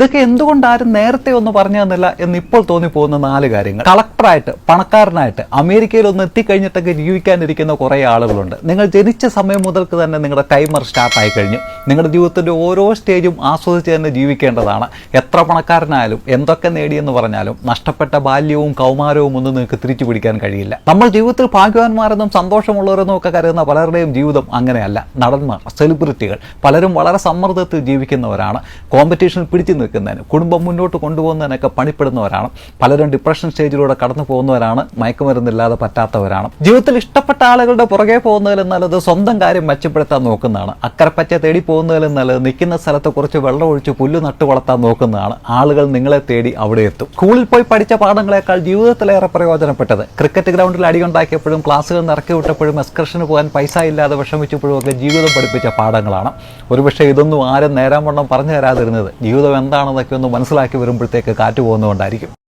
ഇതൊക്കെ എന്തുകൊണ്ട് ആരും നേരത്തെ ഒന്ന് പറഞ്ഞു തന്നില്ല എന്ന് ഇപ്പോൾ തോന്നിപ്പോകുന്ന 4 കാര്യങ്ങൾ. കളക്ടറായിട്ട്, പണക്കാരനായിട്ട്, അമേരിക്കയിൽ ഒന്ന് എത്തിക്കഴിഞ്ഞിട്ടൊക്കെ ജീവിക്കാനിരിക്കുന്ന കുറേ ആളുകളുണ്ട്. നിങ്ങൾ ജനിച്ച സമയം മുതൽക്ക് തന്നെ നിങ്ങളുടെ ടൈമർ സ്റ്റാർട്ടായി കഴിഞ്ഞു. നിങ്ങളുടെ ജീവിതത്തിൻ്റെ ഓരോ സ്റ്റേജും ആസ്വദിച്ച് തന്നെ ജീവിക്കേണ്ടതാണ്. എത്ര പണക്കാരനായാലും എന്തൊക്കെ നേടിയെന്ന് പറഞ്ഞാലും നഷ്ടപ്പെട്ട ബാല്യവും കൗമാരവും ഒന്നും നിങ്ങൾക്ക് തിരിച്ചു പിടിക്കാൻ കഴിയില്ല. നമ്മൾ ജീവിതത്തിൽ ഭാഗ്യവാന്മാരെന്നും സന്തോഷമുള്ളവരെന്നും ഒക്കെ കരുതുന്ന പലരുടെയും ജീവിതം അങ്ങനെയല്ല. നടന്മാർ, സെലിബ്രിറ്റികൾ പലരും വളരെ സമ്മർദ്ദത്തിൽ ജീവിക്കുന്നവരാണ്. കോമ്പറ്റീഷനിൽ പിടിച്ചു നിൽക്കുന്നതിന്, കുടുംബം മുന്നോട്ട് കൊണ്ടുപോകുന്നതിനൊക്കെ പണിപ്പെടുന്നവരാണ്. പലരും ഡിപ്രഷൻ സ്റ്റേജിലൂടെ കടന്നു പോകുന്നവരാണ്. മയക്കുമരുന്നില്ലാതെ പറ്റാത്തവരാണ്. ജീവിതത്തിൽ ഇഷ്ടപ്പെട്ട ആളുകളുടെ പുറകെ പോകുന്നതിൽ നല്ലത് സ്വന്തം കാര്യം മെച്ചപ്പെടുത്താൻ നോക്കുന്നതാണ്. അക്കരപ്പച്ച തേടി പോകുന്നതിൽ നല്ലത് നിൽക്കുന്ന സ്ഥലത്ത് കുറച്ച് വെള്ളം ഒഴിച്ച് പുല്ല് നട്ടു വളർത്താൻ നോക്കുന്നതാണ്. ആളുകൾ നിങ്ങളെ തേടി അവിടെ എത്തും. സ്കൂളിൽ പോയി പഠിച്ച പാഠങ്ങളെക്കാൾ ജീവിതത്തിലേറെ പ്രയോജനപ്പെട്ടത് ക്രിക്കറ്റ് ഗ്രൗണ്ടിൽ അടിയുണ്ടാക്കിയപ്പോഴും ക്ലാസ്സുകൾ നിറക്കി വിട്ടപ്പോഴും എക്സ്കർഷന് പോകാൻ പൈസ ഇല്ലാതെ വിഷമിച്ചപ്പോഴും ഒക്കെ ജീവിതം പഠിപ്പിച്ച പാഠങ്ങളാണ്. ഒരുപക്ഷെ ഇതൊന്നും ആരും നേരാൻ വണ്ണം പറഞ്ഞു തരാതിരുന്നത് ജീവിതം എന്താണെന്നൊക്കെ ഒന്ന് മനസ്സിലാക്കി വരുമ്പോഴത്തേക്ക് കാറ്റ് പോകുന്നതുകൊണ്ടായിരിക്കും.